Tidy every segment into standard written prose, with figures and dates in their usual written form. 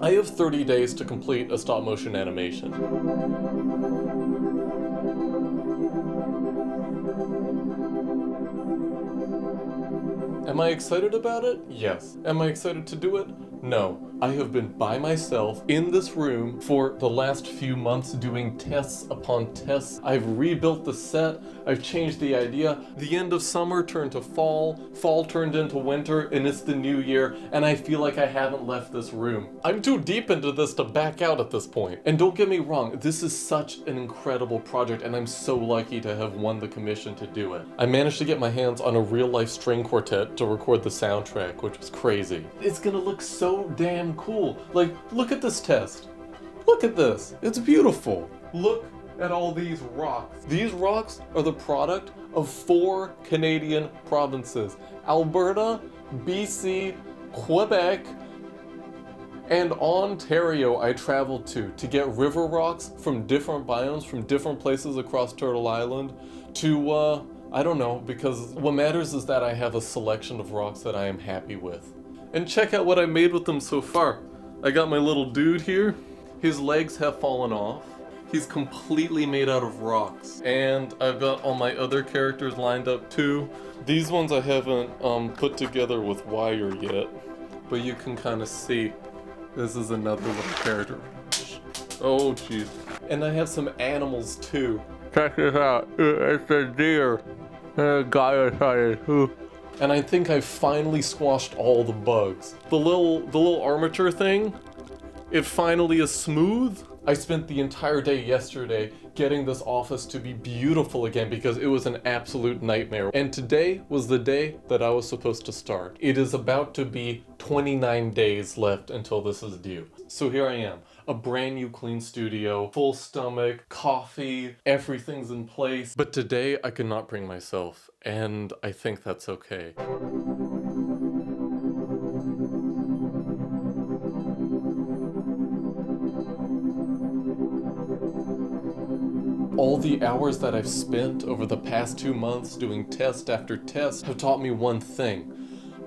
I have 30 days to complete a stop motion animation. Am I excited about it? Yes. Am I excited to do it? No. I have been by myself in this room for the last few months doing tests upon tests. I've rebuilt the set, I've changed the idea. The end of summer turned to fall, fall turned into winter, and it's the new year, and I feel like I haven't left this room. I'm too deep into this to back out at this point. And don't get me wrong, this is such an incredible project, and I'm so lucky to have won the commission to do it. I managed to get my hands on a real-life string quartet to record the soundtrack, which was crazy. It's gonna look so damn cool. Like, look at this test. Look at this. It's beautiful. Look at all these rocks. These rocks are the product of 4 Canadian provinces: Alberta, BC, Quebec, and Ontario. I traveled to get river rocks from different biomes, from different places across Turtle Island to, I don't know, because what matters is that I have a selection of rocks that I am happy with. And check out what I made with them so far. I got my little dude here. His legs have fallen off. He's completely made out of rocks. And I've got all my other characters lined up too. These ones I haven't put together with wire yet, but you can kind of see this is another little character. Oh jeez. And I have some animals too. Check this out. It's a deer. And a guy inside it. And I think I've finally squashed all the bugs. The little armature thing, it finally is smooth. I spent the entire day yesterday getting this office to be beautiful again because it was an absolute nightmare. And today was the day that I was supposed to start. It is about to be 29 days left until this is due. So here I am, a brand new clean studio, full stomach, coffee, everything's in place. But today I could not bring myself, and I think that's okay. All the hours that I've spent over the past 2 months doing test after test have taught me one thing.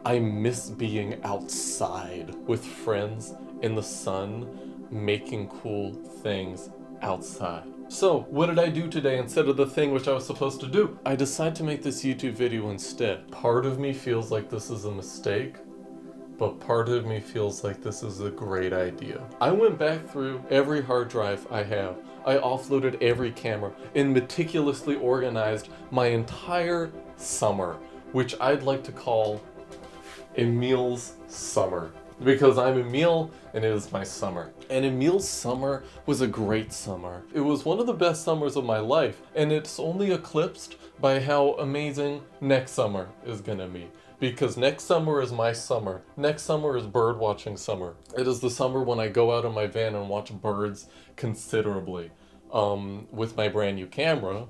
I miss being outside with friends in the sun, making cool things outside. So, what did I do today instead of the thing which I was supposed to do? I decided to make this YouTube video instead. Part of me feels like this is a mistake, but part of me feels like this is a great idea. I went back through every hard drive I have. I offloaded every camera and meticulously organized my entire summer, which I'd like to call Emil's summer. Because I'm Emil and it is my summer. And Emil's summer was a great summer. It was one of the best summers of my life, and it's only eclipsed by how amazing next summer is gonna be. Because next summer is my summer. Next summer is bird watching summer. It is the summer when I go out in my van and watch birds considerably. With my brand new camera.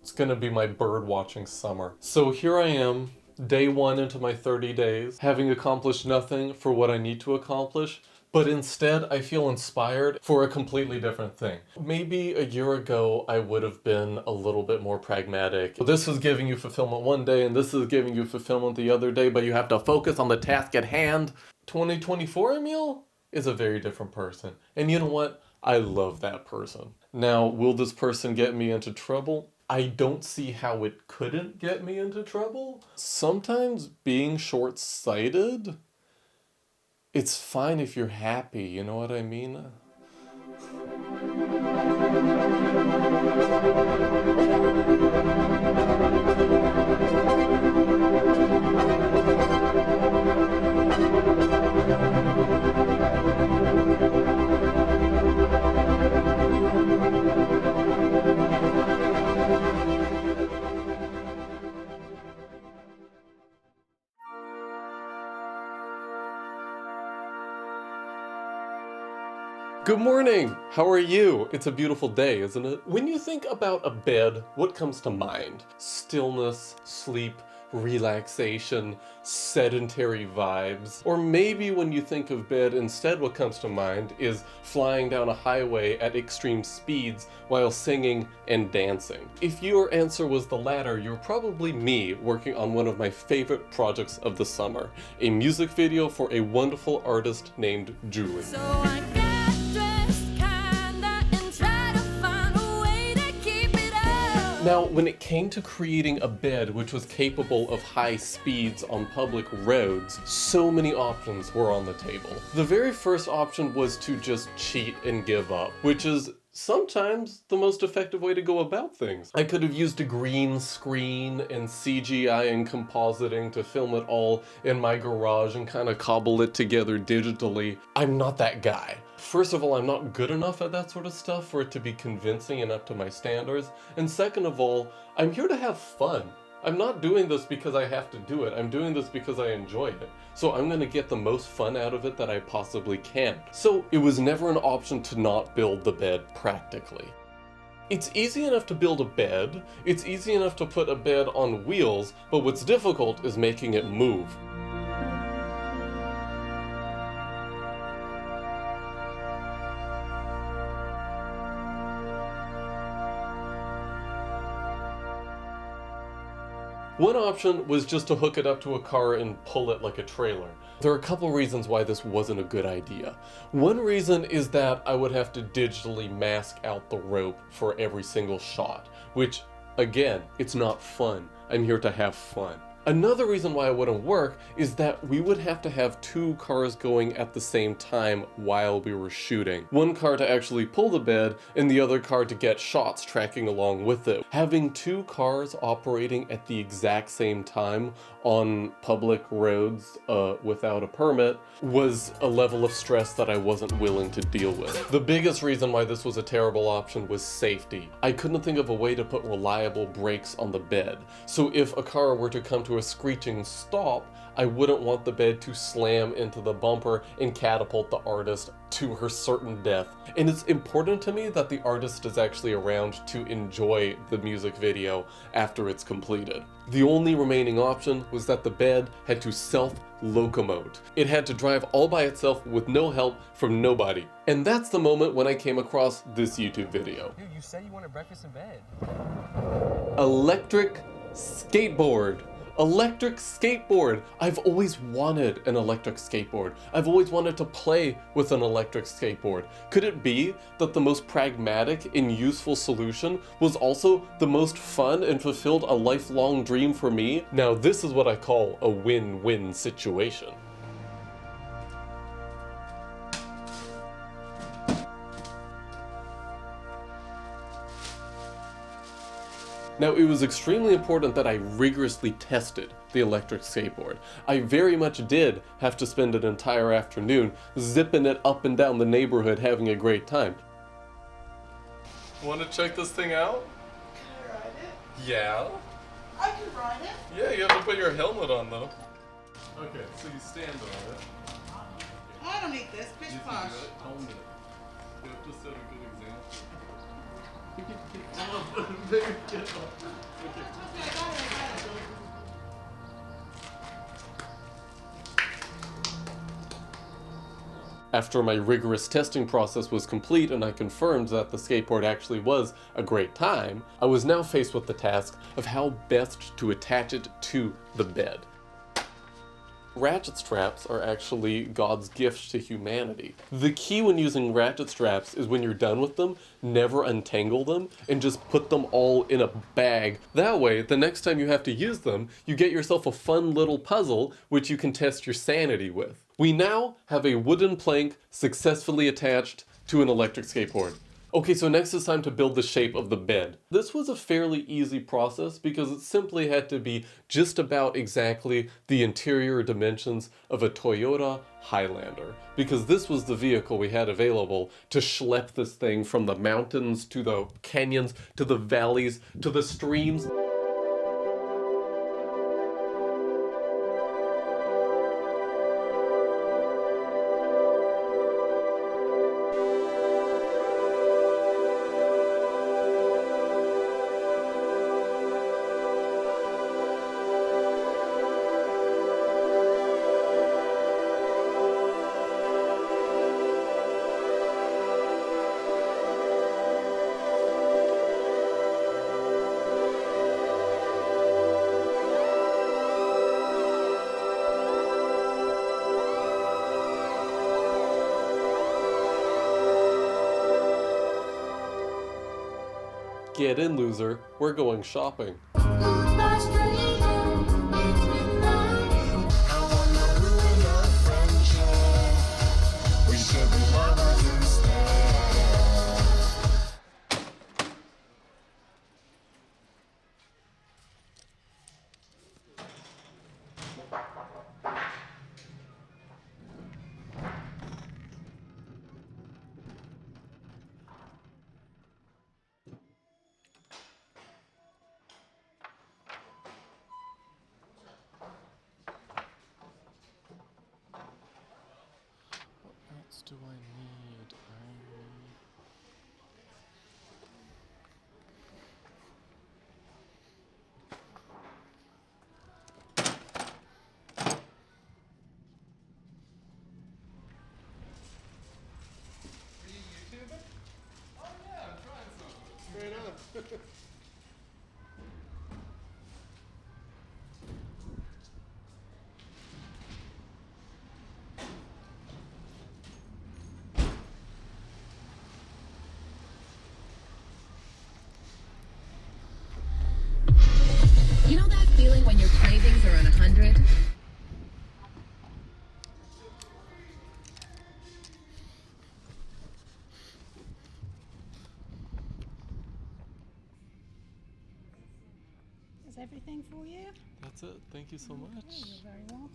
It's gonna be my bird watching summer. So here I am, day 1 into my 30 days, having accomplished nothing for what I need to accomplish, but instead I feel inspired for a completely different thing. Maybe a year ago I would have been a little bit more pragmatic. This is giving you fulfillment one day and this is giving you fulfillment the other day, but you have to focus on the task at hand. 2024 Emil is a very different person. And you know what? I love that person. Now, will this person get me into trouble? I don't see how it couldn't get me into trouble. Sometimes being short-sighted, it's fine if you're happy, you know what I mean? Good morning! How are you? It's a beautiful day, isn't it? When you think about a bed, what comes to mind? Stillness, sleep, relaxation, sedentary vibes. Or maybe when you think of bed, instead what comes to mind is flying down a highway at extreme speeds while singing and dancing. If your answer was the latter, you're probably me working on one of my favorite projects of the summer, a music video for a wonderful artist named Julie. So I got dressed kinda and tried to find a way to keep it up. Now, when it came to creating a bed which was capable of high speeds on public roads, so many options were on the table. The very first option was to just cheat and give up, which is sometimes the most effective way to go about things. I could have used a green screen and CGI and compositing to film it all in my garage and kind of cobble it together digitally. I'm not that guy. First of all, I'm not good enough at that sort of stuff for it to be convincing and up to my standards. And second of all, I'm here to have fun. I'm not doing this because I have to do it. I'm doing this because I enjoy it. So I'm gonna get the most fun out of it that I possibly can. So it was never an option to not build the bed practically. It's easy enough to build a bed, it's easy enough to put a bed on wheels, but what's difficult is making it move. One option was just to hook it up to a car and pull it like a trailer. There are a couple reasons why this wasn't a good idea. One reason is that I would have to digitally mask out the rope for every single shot, which, again, it's not fun. I'm here to have fun. Another reason why it wouldn't work is that we would have to have two cars going at the same time while we were shooting. One car to actually pull the bed and the other car to get shots tracking along with it. Having two cars operating at the exact same time on public roads without a permit was a level of stress that I wasn't willing to deal with. The biggest reason why this was a terrible option was safety. I couldn't think of a way to put reliable brakes on the bed. So if a car were to come to a screeching stop, I wouldn't want the bed to slam into the bumper and catapult the artist to her certain death. And it's important to me that the artist is actually around to enjoy the music video after it's completed. The only remaining option was that the bed had to self-locomote. It had to drive all by itself with no help from nobody. And that's the moment when I came across this YouTube video. Dude, you said you wanted breakfast in bed. Electric skateboard. Electric skateboard! I've always wanted an electric skateboard. I've always wanted to play with an electric skateboard. Could it be that the most pragmatic and useful solution was also the most fun and fulfilled a lifelong dream for me? Now this is what I call a win-win situation. Now, it was extremely important that I rigorously tested the electric skateboard. I very much did have to spend an entire afternoon zipping it up and down the neighborhood having a great time. Want to check this thing out? Can I ride it? Yeah. I can ride it. Yeah, you have to put your helmet on though. Okay, so you stand on it. I don't need this. Pitch posh. Helmet. You have to set a good example. Get up, baby, get up. Okay, I got it. After my rigorous testing process was complete and I confirmed that the skateboard actually was a great time, I was now faced with the task of how best to attach it to the bed. Ratchet straps are actually God's gift to humanity. The key when using ratchet straps is when you're done with them, never untangle them and just put them all in a bag. That way, the next time you have to use them, you get yourself a fun little puzzle which you can test your sanity with. We now have a wooden plank successfully attached to an electric skateboard. Okay, so next it's time to build the shape of the bed. This was a fairly easy process because it simply had to be just about exactly the interior dimensions of a Toyota Highlander, because this was the vehicle we had available to schlep this thing from the mountains to the canyons to the valleys to the streams. Get in, loser. We're going shopping. What else do I need? You know that feeling when your cravings are on 100? Is everything for you? That's it. Thank you so much. You're very welcome.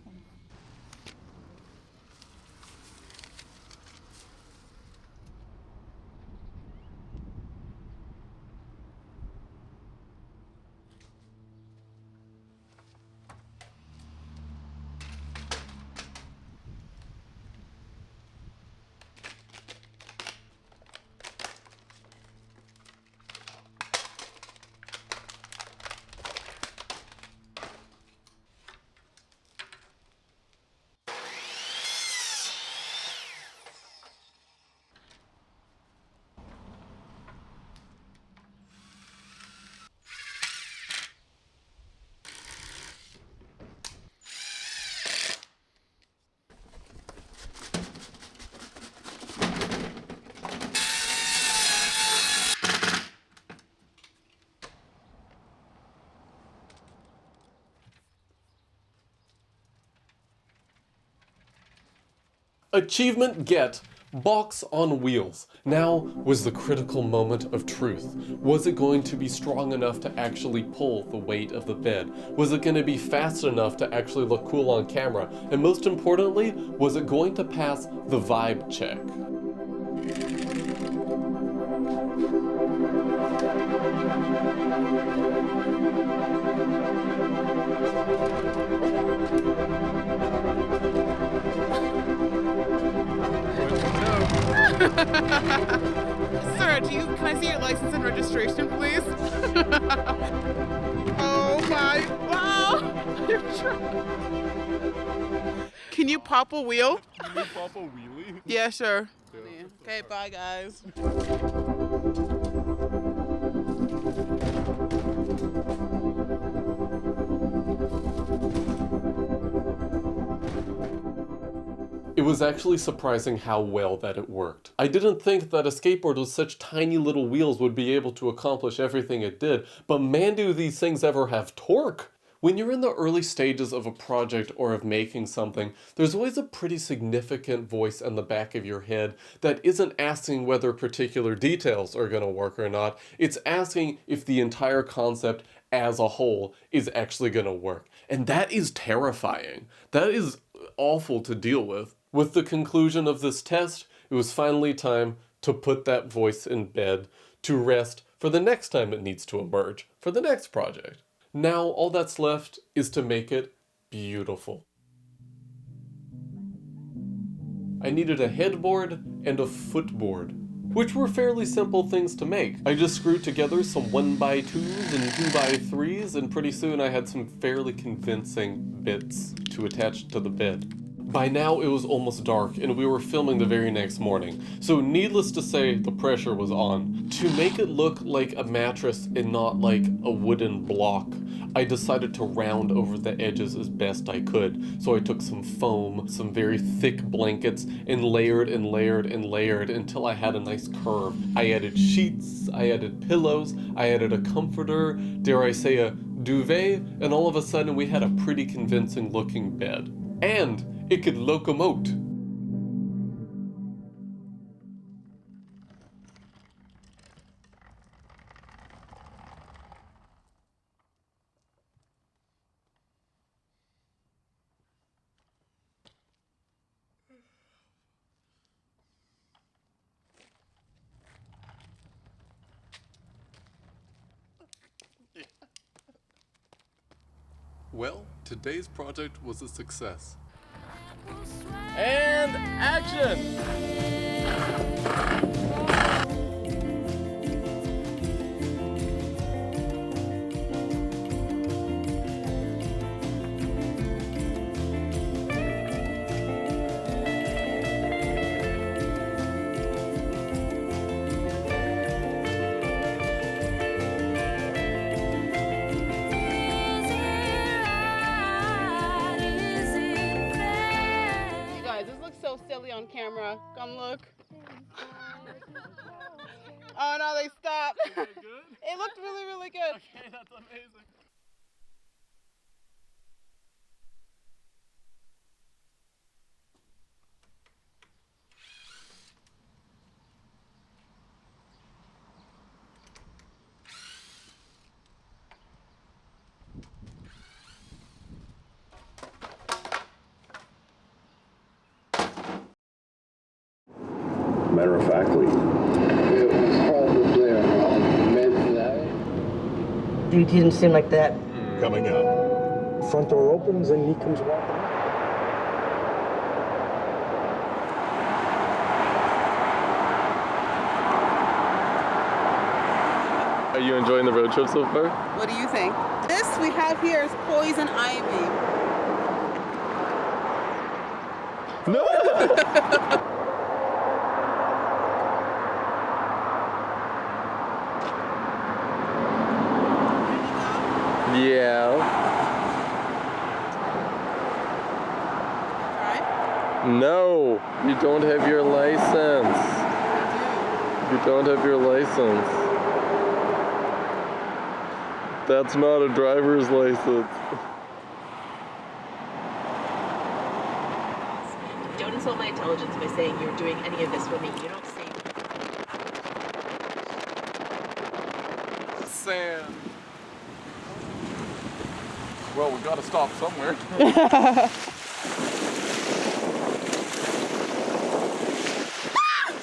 Achievement get. Box on wheels. Now was the critical moment of truth. Was it going to be strong enough to actually pull the weight of the bed? Was it going to be fast enough to actually look cool on camera? And most importantly, was it going to pass the vibe check? Sir, can I see your license and registration, please? Oh my, wow! Can you pop a wheel? Can you pop a wheelie? Yeah, sure. Okay, bye guys. It was actually surprising how well that it worked. I didn't think that a skateboard with such tiny little wheels would be able to accomplish everything it did, but man, do these things ever have torque! When you're in the early stages of a project or of making something, there's always a pretty significant voice in the back of your head that isn't asking whether particular details are going to work or not. It's asking if the entire concept as a whole is actually going to work. And that is terrifying. That is awful to deal with. With the conclusion of this test, it was finally time to put that voice in bed to rest for the next time it needs to emerge, for the next project. Now all that's left is to make it beautiful. I needed a headboard and a footboard, which were fairly simple things to make. I just screwed together some 1x2s and 2x3s, and pretty soon I had some fairly convincing bits to attach to the bed. By now it was almost dark and we were filming the very next morning, so needless to say, the pressure was on. To make it look like a mattress and not like a wooden block, I decided to round over the edges as best I could. So I took some foam, some very thick blankets, and layered and layered and layered until I had a nice curve. I added sheets, I added pillows, I added a comforter, dare I say a duvet, and all of a sudden we had a pretty convincing looking bed. And it could locomote. Well, today's project was a success. And action! You guys, this looks so silly on camera. Come look. Oh no, they stopped. It looked really, really good. Okay, that's amazing. Matter of factly, It was probably around midnight. You didn't seem like that. coming up. Front door opens and he comes walking in. Are you enjoying the road trip so far? What do you think? This we have here is poison ivy. No! Yeah. Right? No, you don't have your license. You don't have your license. That's not a driver's license. Don't insult my intelligence by saying you're doing any of this for me. You don't see. Sand. Well, we gotta stop somewhere.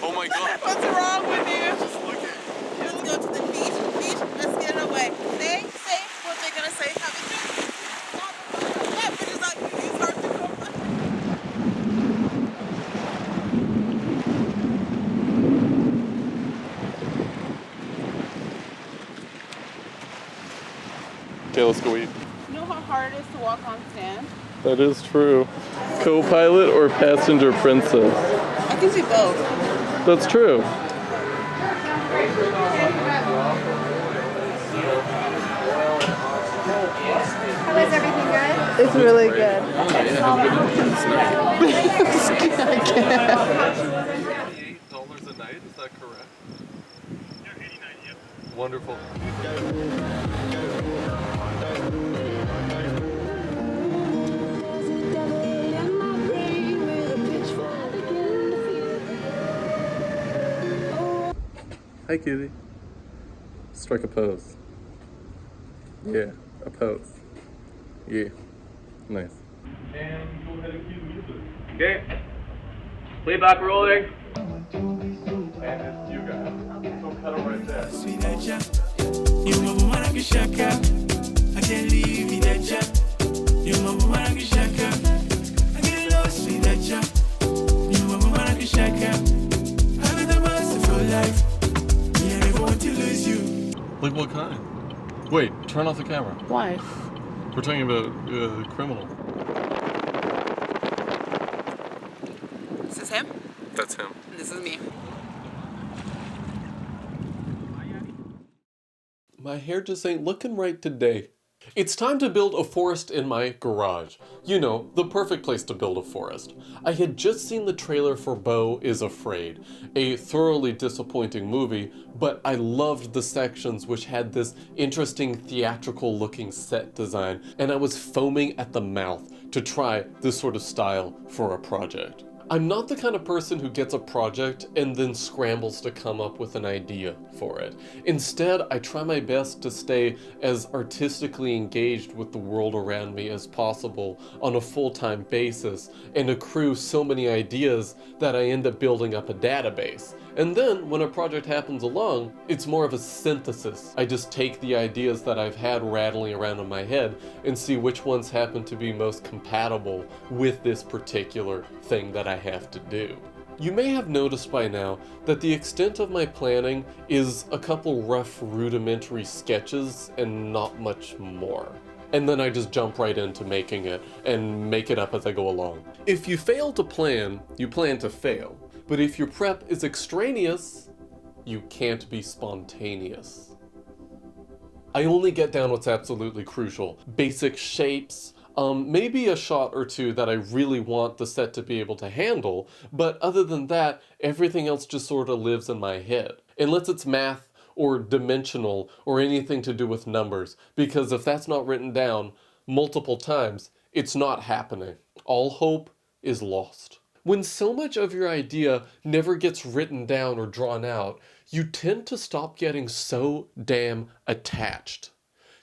Oh my god. What's wrong with you? Just look at Let's go to the beach. Beach, let's get it away. Say what they're gonna say. Have a drink. Yeah, but it's like, it's hard to go. Okay, let's go eat. You know how hard it is to walk on sand? That is true. Co-pilot or passenger princess? I can see both. That's true. How is everything good? It's really good. $88 a night, is that correct? Yeah, 89, yep. Wonderful. Hi, cutie. Strike a pose. Yeah, a pose. Yeah, nice. And go ahead and cue the music. Okay. Playback rolling. And it's you guys. So cut it right there. Like what kind? Wait, turn off the camera. Why? We're talking about criminal. is him. This is me. My hair just ain't looking right today. It's time to build a forest in my garage. You know, the perfect place to build a forest. I had just seen the trailer for Beau is Afraid, a thoroughly disappointing movie, but I loved the sections which had this interesting theatrical looking set design, and I was foaming at the mouth to try this sort of style for a project. I'm not the kind of person who gets a project and then scrambles to come up with an idea for it. Instead, I try my best to stay as artistically engaged with the world around me as possible on a full-time basis and accrue so many ideas that I end up building up a database. And then, when a project happens along, it's more of a synthesis. I just take the ideas that I've had rattling around in my head and see which ones happen to be most compatible with this particular thing that I have to do. You may have noticed by now that the extent of my planning is a couple rough rudimentary sketches and not much more. And then I just jump right into making it and make it up as I go along. If you fail to plan, you plan to fail. But if your prep is extraneous, you can't be spontaneous. I only get down what's absolutely crucial. Basic shapes, maybe a shot or two that I really want the set to be able to handle, but other than that, everything else just sort of lives in my head. Unless it's math or dimensional or anything to do with numbers, because if that's not written down multiple times, it's not happening. All hope is lost. When so much of your idea never gets written down or drawn out, you tend to stop getting so damn attached.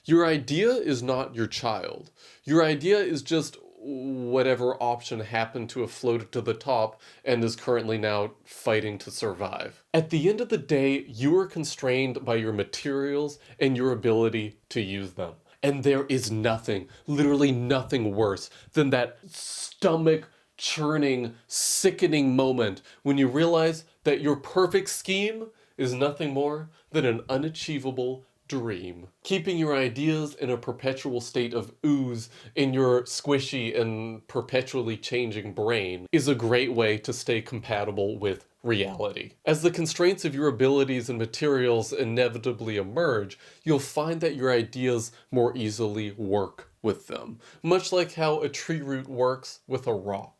Your idea is not your child. Your idea is just whatever option happened to have floated to the top and is currently now fighting to survive. At the end of the day, you are constrained by your materials and your ability to use them. And there is nothing, literally nothing worse than that stomach churning, sickening moment when you realize that your perfect scheme is nothing more than an unachievable dream. Keeping your ideas in a perpetual state of ooze in your squishy and perpetually changing brain is a great way to stay compatible with reality. As the constraints of your abilities and materials inevitably emerge, you'll find that your ideas more easily work with them, much like how a tree root works with a rock.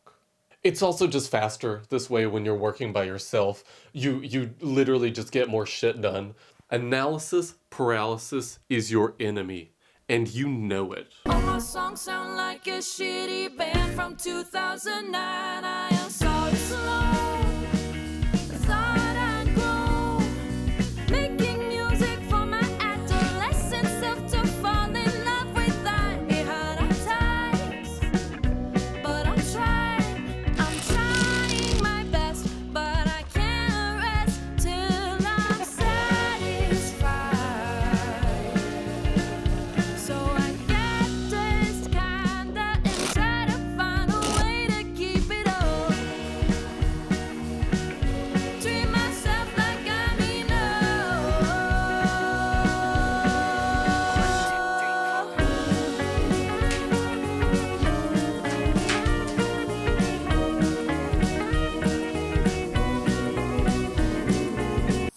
It's also just faster this way when you're working by yourself. You literally just get more shit done. Analysis paralysis is your enemy, and you know it. All my songs sound like a shitty band from 2009. I am sorry, slow. Thought I'd grow. Making music for my adolescent self to fall in love with. I had times, but I'm trying my best, but I can't rest till I'm satisfied. So I get this kinda and try to find a way to keep it up. Treat myself like I'm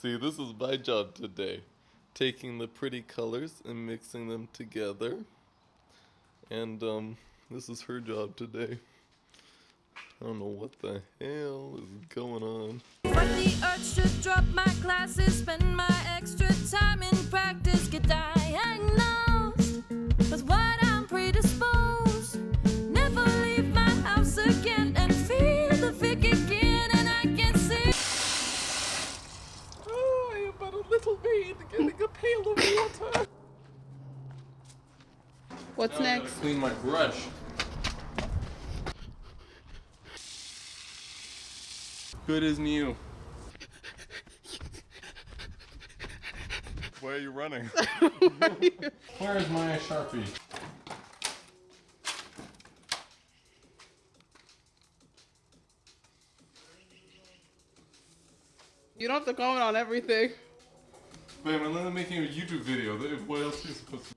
See, this is my job today. Taking the pretty colors and mixing them together. And, this is her job today. I don't know what the hell is going on. But the urge to drop my classes, spend my extra time in practice, get diagnosed with what I'm predisposed. Never leave my house again and feel the Vic again, and I can see. Oh, I am but a little maid getting a pail of water. What's Now I gotta next? clean my brush. Good as new. Why are you running? Where's my Sharpie? You don't have to comment on everything. Wait, I'm only making a YouTube video. What else are you supposed to?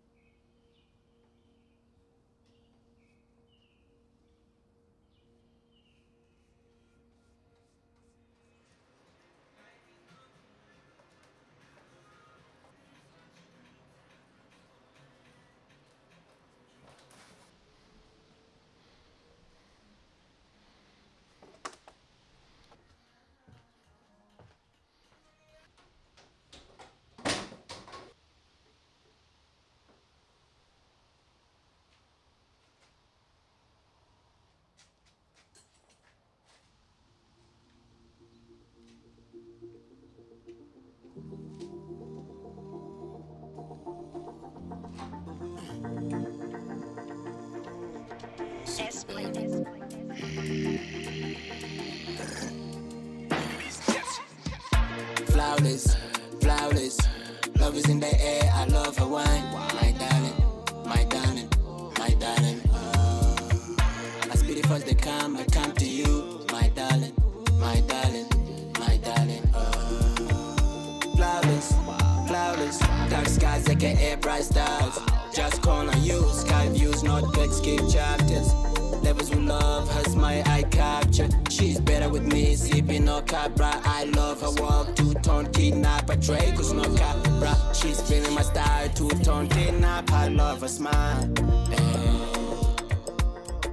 flawless, flawless. Love is in the air, I love her wine. My darling, my darling, my darling. As beautiful as they come, I come to you. My darling, my darling, my darling. Flawless, flawless. Dark skies, aka bright stars. Just call on you. Sky views, not big skip chapters. Levels with love has my eye captured. She's better with me, sipping no cabra. I love her walk, two-tone kidnapper. Draco's no cabra. She's feeling my style, two-tone kidnap. I love her smile.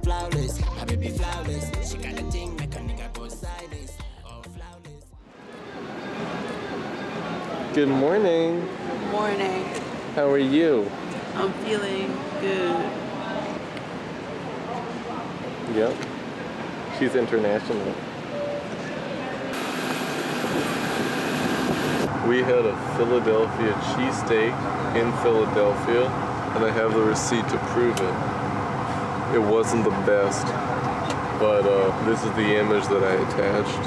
Flawless, my baby flawless. She got a thing, make a nigga go sideways. Oh, flawless. Good morning. Morning. How are you? I'm feeling good. Yep. She's international. We had a Philadelphia cheesesteak in Philadelphia, and I have the receipt to prove it. It wasn't the best, but this is the image that I attached.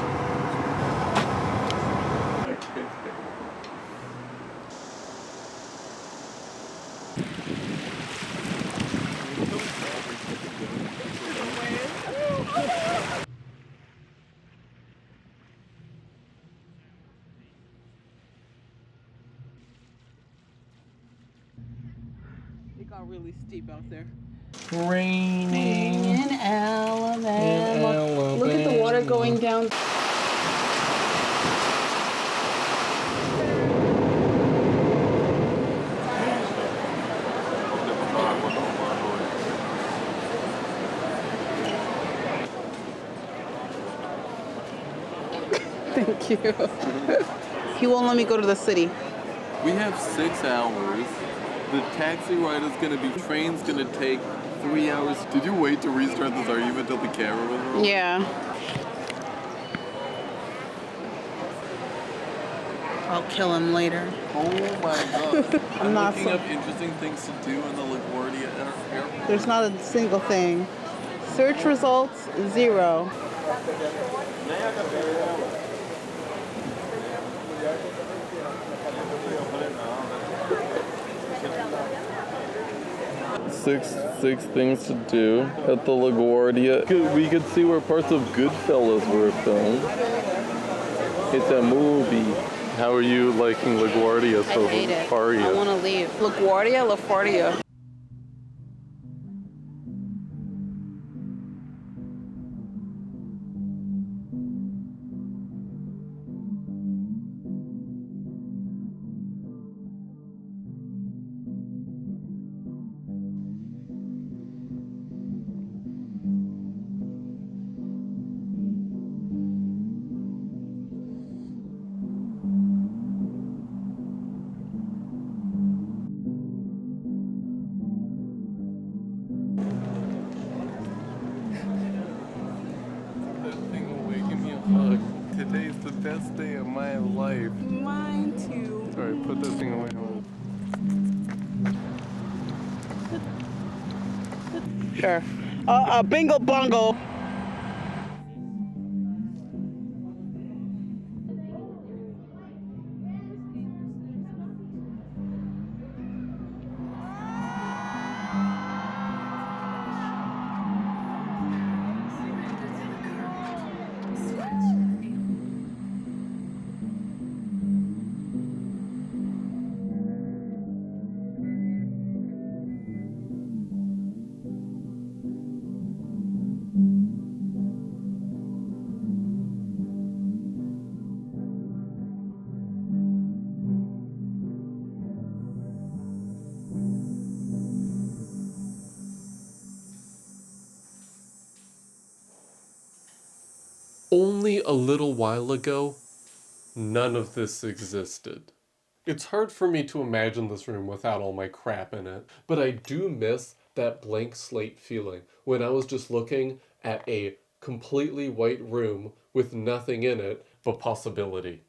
It got really steep out there. Raining In Alabama. Look at the water going down. Thank you. He won't let me go to the city. We have 6 hours. The taxi ride is gonna be, train's gonna take 3 hours. Did you wait to restart this argument until the camera was rolling? Yeah. I'll kill him later. Oh my god. I'm not looking so- up interesting things to do in the LaGuardia airport. There's not a single thing. Search results, 0. Six things to do at the LaGuardia. We could see where parts of Goodfellas were filmed. It's a movie. How are you liking LaGuardia so far? I want to leave. LaGuardia, LaFardia. Today's the best day of my life. Mine too. Alright, put that thing away. Sure. Bingo bongo. Only a little while ago, none of this existed. It's hard for me to imagine this room without all my crap in it, but I do miss that blank slate feeling when I was just looking at a completely white room with nothing in it but possibility.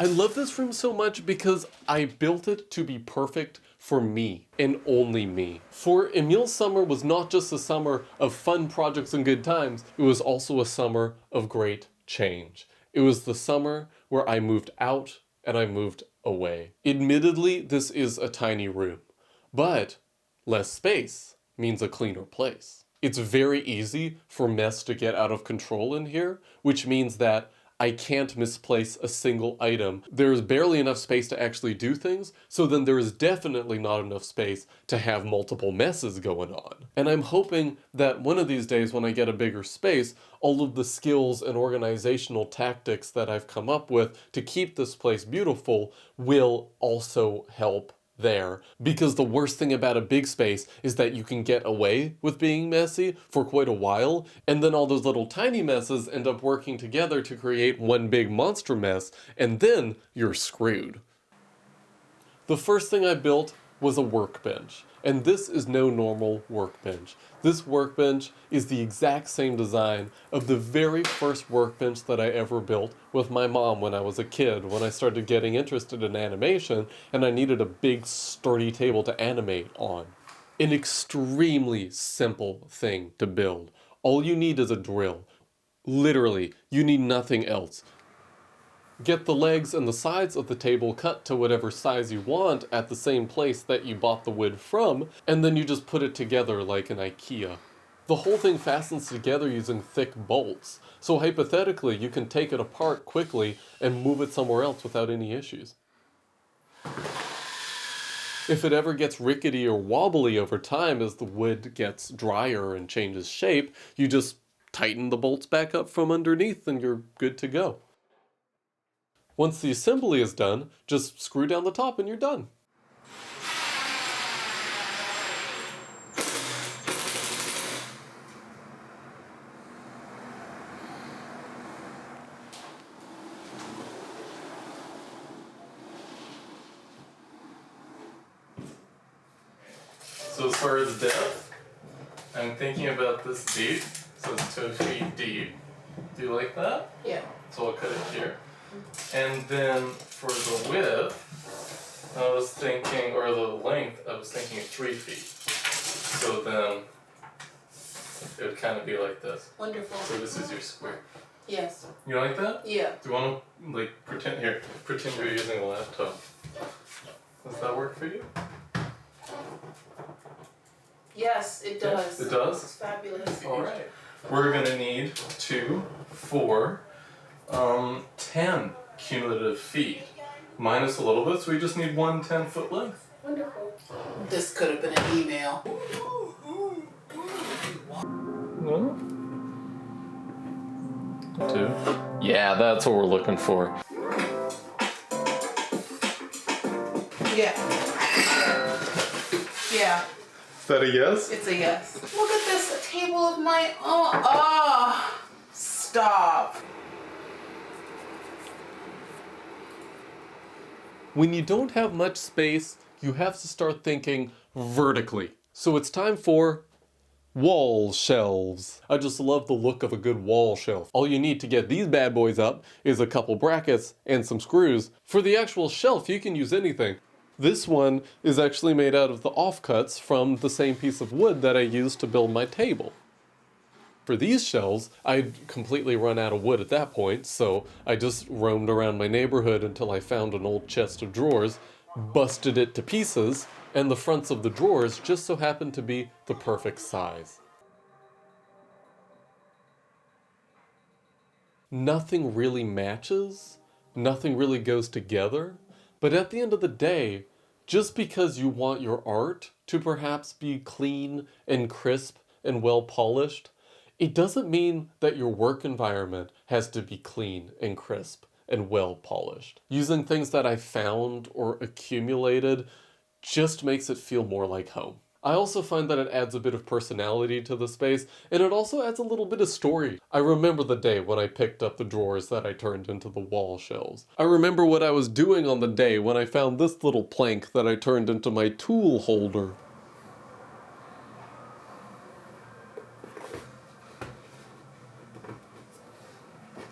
I love this room so much because I built it to be perfect for me and only me. For Emil's summer was not just a summer of fun projects and good times, it was also a summer of great change. It was the summer where I moved out and I moved away. Admittedly, this is a tiny room, but less space means a cleaner place. It's very easy for mess to get out of control in here, which means that I can't misplace a single item. There's barely enough space to actually do things, so then there is definitely not enough space to have multiple messes going on. And I'm hoping that one of these days when I get a bigger space, all of the skills and organizational tactics that I've come up with to keep this place beautiful will also help there, because the worst thing about a big space is that you can get away with being messy for quite a while, and then all those little tiny messes end up working together to create one big monster mess, and then you're screwed. The first thing I built was a workbench, and this is no normal workbench. This workbench is the exact same design of the very first workbench that I ever built with my mom when I was a kid, when I started getting interested in animation and I needed a big sturdy table to animate on. An extremely simple thing to build. All you need is a drill. Literally, you need nothing else. Get the legs and the sides of the table cut to whatever size you want at the same place that you bought the wood from, and then you just put it together like an IKEA. The whole thing fastens together using thick bolts, so hypothetically you can take it apart quickly and move it somewhere else without any issues. If it ever gets rickety or wobbly over time as the wood gets drier and changes shape, you just tighten the bolts back up from underneath and you're good to go. Once the assembly is done, just screw down the top and you're done. So as far as depth, I'm thinking about this deep, so it's 2 feet deep. Do you like that? Yeah. So I'll cut it here. And then for the width, I was thinking, or the length, I was thinking 3 feet. So then it would kind of be like this. Wonderful. So this is your square. Yes. You like that? Yeah. Do you want to like pretend you're using a laptop? Does that work for you? Yes, it does. It does? It's fabulous. All right. We're gonna need 2, 4, 10 cumulative feet, minus a little bit, so we just need 1 10-foot length. Wonderful. This could have been an email. No? 2. Yeah, that's what we're looking for. Yeah. Yeah. Is that a yes? It's a yes. Look at this, a table of my own. Oh, stop. When you don't have much space, you have to start thinking vertically. So it's time for wall shelves. I just love the look of a good wall shelf. All you need to get these bad boys up is a couple brackets and some screws. For the actual shelf, you can use anything. This one is actually made out of the offcuts from the same piece of wood that I used to build my table. For these shelves, I'd completely run out of wood at that point, so I just roamed around my neighborhood until I found an old chest of drawers, busted it to pieces, and the fronts of the drawers just so happened to be the perfect size. Nothing really matches, nothing really goes together, but at the end of the day, just because you want your art to perhaps be clean and crisp and well polished, it doesn't mean that your work environment has to be clean and crisp and well polished. Using things that I found or accumulated just makes it feel more like home. I also find that it adds a bit of personality to the space, and it also adds a little bit of story. I remember the day when I picked up the drawers that I turned into the wall shelves. I remember what I was doing on the day when I found this little plank that I turned into my tool holder.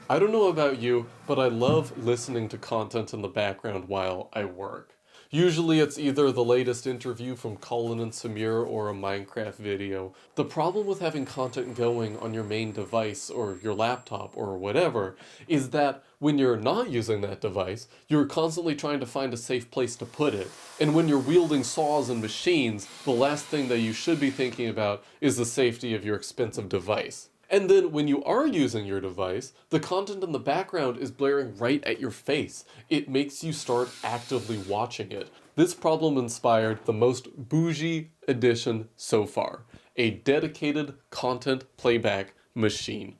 I don't know about you, but I love listening to content in the background while I work. Usually it's either the latest interview from Colin and Samir or a Minecraft video. The problem with having content going on your main device or your laptop or whatever is that when you're not using that device, you're constantly trying to find a safe place to put it. And when you're wielding saws and machines, the last thing that you should be thinking about is the safety of your expensive device. And then when you are using your device, the content in the background is blaring right at your face. It makes you start actively watching it. This problem inspired the most bougie addition so far, a dedicated content playback machine.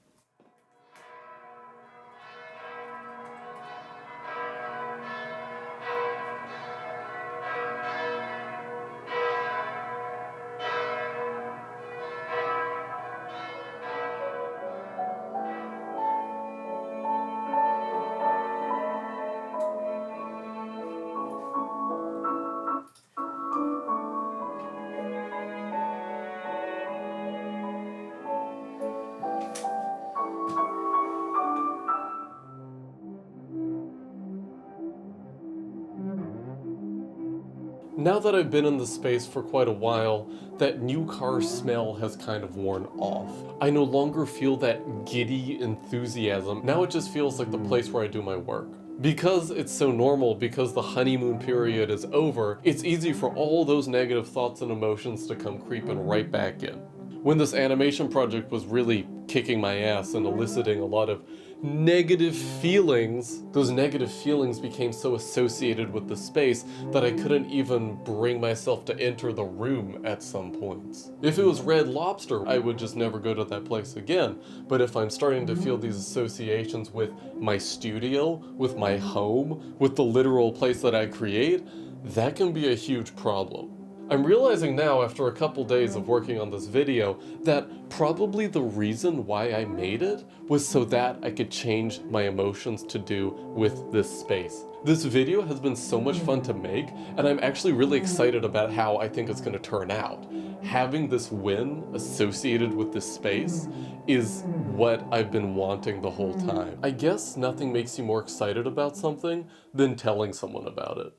Now that I've been in the space for quite a while, that new car smell has kind of worn off. I no longer feel that giddy enthusiasm. Now it just feels like the place where I do my work. Because it's so normal, because the honeymoon period is over, it's easy for all those negative thoughts and emotions to come creeping right back in. When this animation project was really kicking my ass and eliciting a lot of negative feelings, those negative feelings became so associated with the space that I couldn't even bring myself to enter the room at some points. If it was Red Lobster, I would just never go to that place again. But if I'm starting to feel these associations with my studio, with my home, with the literal place that I create, that can be a huge problem. I'm realizing now, after a couple days of working on this video, that probably the reason why I made it was so that I could change my emotions to do with this space. This video has been so much fun to make, and I'm actually really excited about how I think it's going to turn out. Having this win associated with this space is what I've been wanting the whole time. I guess nothing makes you more excited about something than telling someone about it.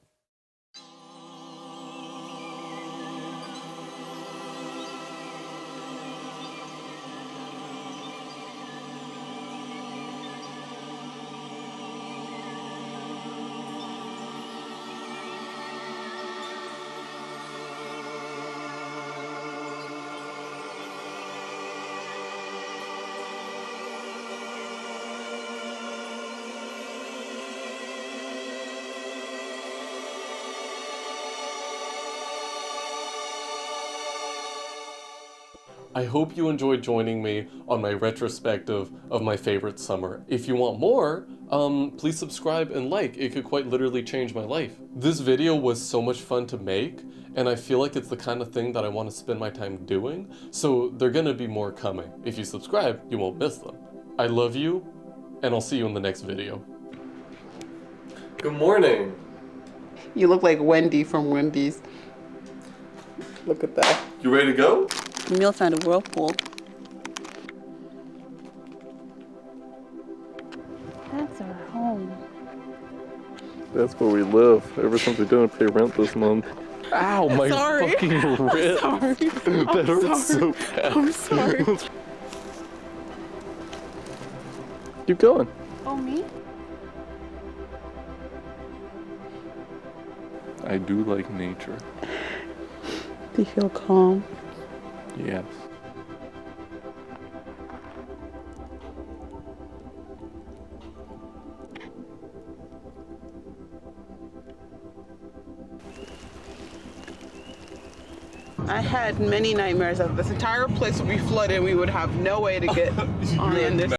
I hope you enjoyed joining me on my retrospective of my favorite summer. If you want more, please subscribe and like. It could quite literally change my life. This video was so much fun to make, and I feel like it's the kind of thing that I want to spend my time doing, so there are gonna be more coming. If you subscribe, you won't miss them. I love you, and I'll see you in the next video. Good morning. You look like Wendy from Wendy's. Look at that. You ready to go? Camille found a whirlpool. That's our home. That's where we live, ever since we didn't pay rent this month. Ow, my fucking ribs. That hurts so bad. I'm sorry. Keep going. Oh, me? I do like nature. Do you feel calm? Yes. I had many nightmares of this entire place would be flooded and we would have no way to get on this